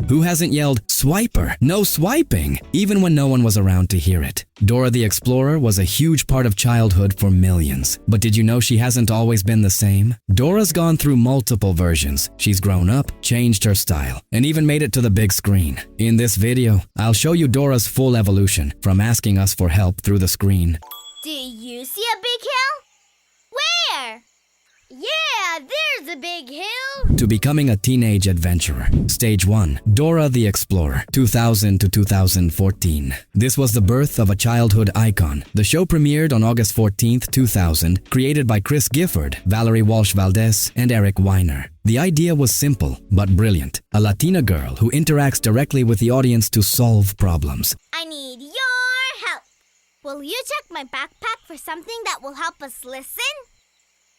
Who hasn't yelled, "Swiper, no swiping," even when no one was around to hear it? Dora the Explorer was a huge part of childhood for millions. But did you know she hasn't always been the same? Dora's gone through multiple versions. She's grown up, changed her style, and even made it to the big screen. In this video, I'll show you Dora's full evolution, from asking us for help through the screen. Do you see a big hill? Where? Yeah, there's a big hill! To becoming a teenage adventurer. Stage 1. Dora the Explorer, 2000 to 2014. This was the birth of a childhood icon. The show premiered on August 14th, 2000, created by Chris Gifford, Valerie Walsh-Valdez, and Eric Weiner. The idea was simple, but brilliant. A Latina girl who interacts directly with the audience to solve problems. I need your help. Will you check my backpack for something that will help us listen?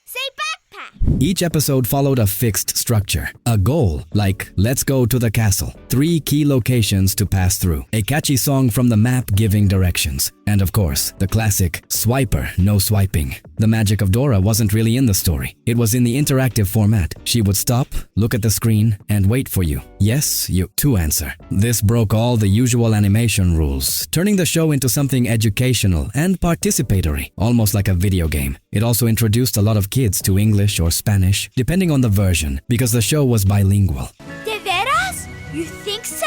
Say backpack. Each episode followed a fixed structure. A goal, like "Let's go to the castle." 3 key locations to pass through. A catchy song from the map giving directions. And of course, the classic "Swiper, no swiping." The magic of Dora wasn't really in the story. It was in the interactive format. She would stop, look at the screen, and wait for you. Yes, you to answer. This broke all the usual animation rules, turning the show into something educational and participatory, almost like a video game. It also introduced a lot of kids to English or Spanish, depending on the version, because the show was bilingual. De veras? You think so?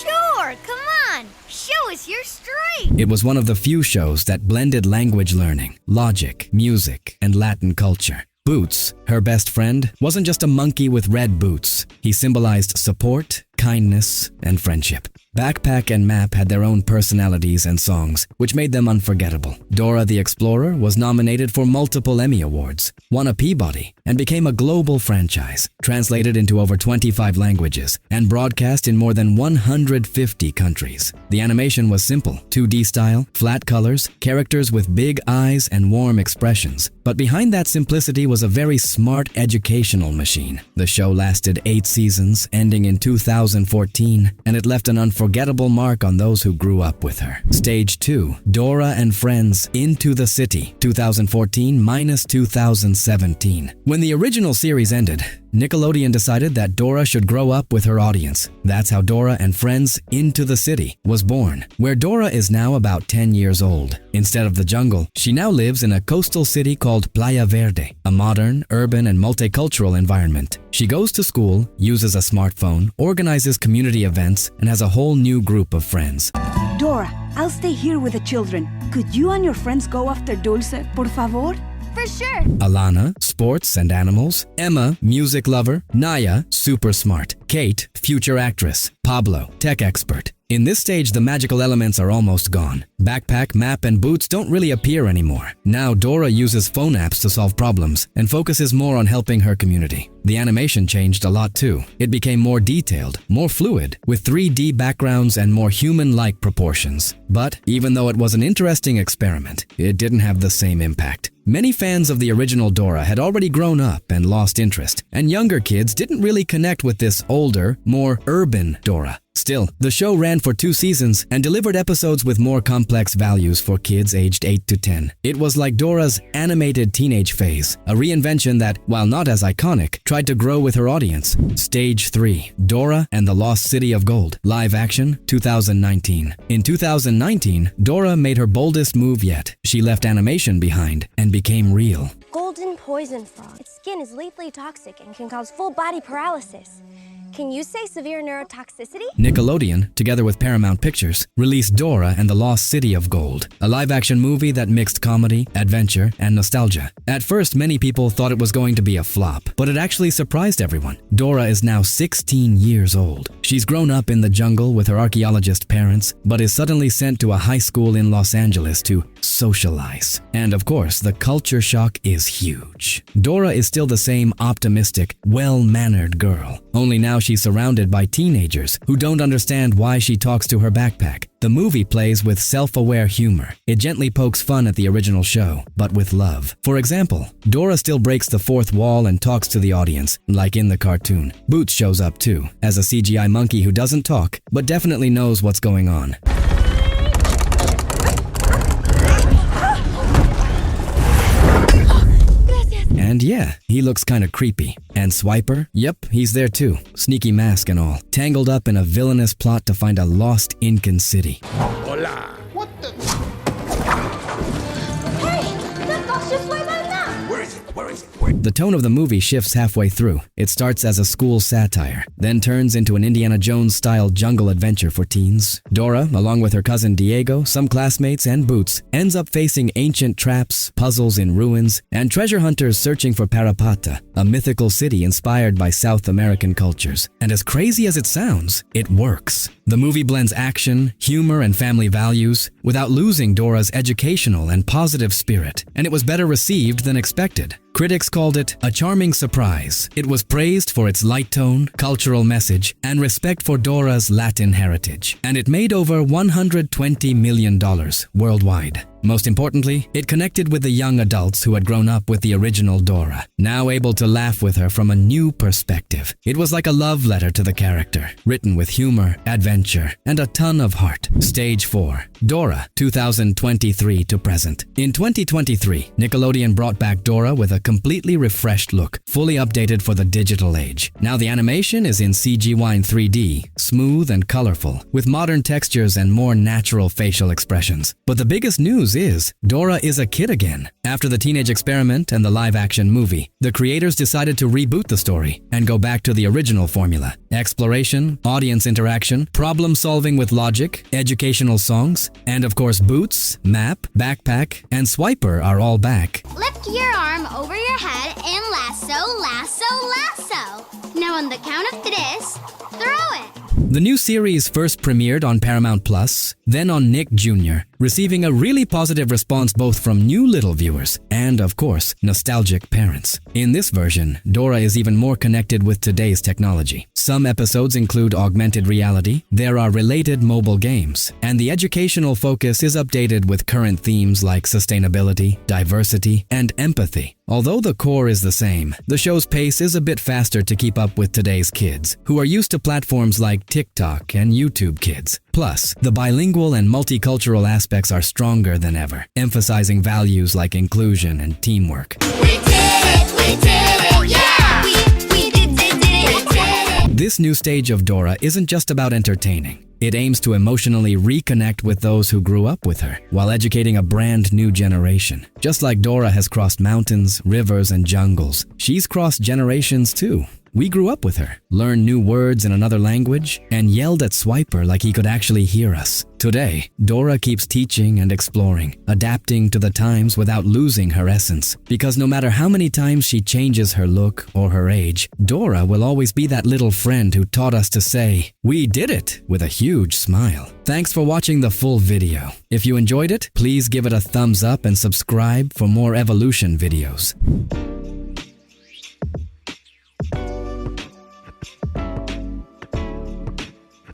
Sure, come on. Show us your strength. It was one of the few shows that blended language learning, logic, music, and Latin culture. Boots, her best friend, wasn't just a monkey with red boots. He symbolized support, kindness, and friendship. Backpack and Map had their own personalities and songs, which made them unforgettable. Dora the Explorer was nominated for multiple Emmy Awards, won a Peabody, and became a global franchise, translated into over 25 languages, and broadcast in more than 150 countries. The animation was simple, 2D style, flat colors, characters with big eyes and warm expressions. But behind that simplicity was a very smart educational machine. The show lasted 8 seasons, ending in 2014, and it left an unforgettable mark on those who grew up with her. Stage 2. Dora and Friends, Into the City, 2014 minus 2017. When the original series ended, Nickelodeon decided that Dora should grow up with her audience. That's how Dora and Friends Into the City was born, where Dora is now about 10 years old. Instead of the jungle, she now lives in a coastal city called Playa Verde, a modern, urban, and multicultural environment. She goes to school, uses a smartphone, organizes community events, and has a whole new group of friends. Dora, I'll stay here with the children. Could you and your friends go after Dulce, por favor? For sure. Alana, sports and animals. Emma, music lover. Naya, super smart. Kate, future actress. Pablo, tech expert. In this stage, the magical elements are almost gone. Backpack, Map, and Boots don't really appear anymore. Now Dora uses phone apps to solve problems and focuses more on helping her community. The animation changed a lot too. It became more detailed, more fluid, with 3D backgrounds and more human-like proportions. But even though it was an interesting experiment, it didn't have the same impact. Many fans of the original Dora had already grown up and lost interest, and younger kids didn't really connect with this older, more urban Dora. Still, the show ran for 2 seasons and delivered episodes with more complex values for kids aged 8 to 10. It was like Dora's animated teenage phase, a reinvention that, while not as iconic, tried to grow with her audience. Stage 3. Dora and the Lost City of Gold. Live action, 2019. In 2019, Dora made her boldest move yet. She left animation behind and became real. Golden poison frog. Its skin is lethally toxic and can cause full body paralysis. Can you say severe neurotoxicity? Nickelodeon, together with Paramount Pictures, released Dora and the Lost City of Gold, a live-action movie that mixed comedy, adventure, and nostalgia. At first, many people thought it was going to be a flop, but it actually surprised everyone. Dora is now 16 years old. She's grown up in the jungle with her archaeologist parents, but is suddenly sent to a high school in Los Angeles to socialize. And of course, the culture shock is huge. Dora is still the same optimistic, well-mannered girl, only now she's surrounded by teenagers who don't understand why she talks to her backpack. The movie plays with self-aware humor. It gently pokes fun at the original show, but with love. For example, Dora still breaks the fourth wall and talks to the audience, like in the cartoon. Boots shows up too, as a CGI monkey who doesn't talk, but definitely knows what's going on. And yeah, he looks kinda creepy. And Swiper? Yep, he's there too. Sneaky mask and all. Tangled up in a villainous plot to find a lost Incan city. Hola. What the? Hey, the fox just flew by now. Where is it? Where is it? The tone of the movie shifts halfway through. It starts as a school satire, then turns into an Indiana Jones-style jungle adventure for teens. Dora, along with her cousin Diego, some classmates, and Boots, ends up facing ancient traps, puzzles in ruins, and treasure hunters searching for Parapata, a mythical city inspired by South American cultures. And as crazy as it sounds, it works. The movie blends action, humor, and family values without losing Dora's educational and positive spirit, and it was better received than expected. Critics called it a charming surprise. It was praised for its light tone, cultural message, and respect for Dora's Latin heritage. And it made over $120 million worldwide. Most importantly, it connected with the young adults who had grown up with the original Dora, now able to laugh with her from a new perspective. It was like a love letter to the character, written with humor, adventure, and a ton of heart. Stage 4. Dora, 2023 to present. In 2023, Nickelodeon brought back Dora with a completely refreshed look, fully updated for the digital age. Now the animation is in CGI 3D, smooth and colorful, with modern textures and more natural facial expressions. But the biggest news is, Dora is a kid again. After the teenage experiment and the live-action movie, the creators decided to reboot the story and go back to the original formula. Exploration, audience interaction, problem-solving with logic, educational songs, and of course Boots, Map, Backpack, and Swiper are all back. Lift your arm over your head and lasso, lasso, lasso. Now on the count of this, throw it. The new series first premiered on Paramount Plus, then on Nick Jr., receiving a really positive response both from new little viewers and, of course, nostalgic parents. In this version, Dora is even more connected with today's technology. Some episodes include augmented reality, there are related mobile games, and the educational focus is updated with current themes like sustainability, diversity, and empathy. Although the core is the same, the show's pace is a bit faster to keep up with today's kids, who are used to platforms like TikTok and YouTube Kids. Plus, the bilingual and multicultural aspects are stronger than ever, emphasizing values like inclusion and teamwork. We did it, yeah! We did it. This new stage of Dora isn't just about entertaining. It aims to emotionally reconnect with those who grew up with her, while educating a brand new generation. Just like Dora has crossed mountains, rivers, and jungles, she's crossed generations too. We grew up with her, learned new words in another language, and yelled at Swiper like he could actually hear us. Today, Dora keeps teaching and exploring, adapting to the times without losing her essence. Because no matter how many times she changes her look or her age, Dora will always be that little friend who taught us to say, "We did it," with a huge smile. Thanks for watching the full video. If you enjoyed it, please give it a thumbs up and subscribe for more evolution videos.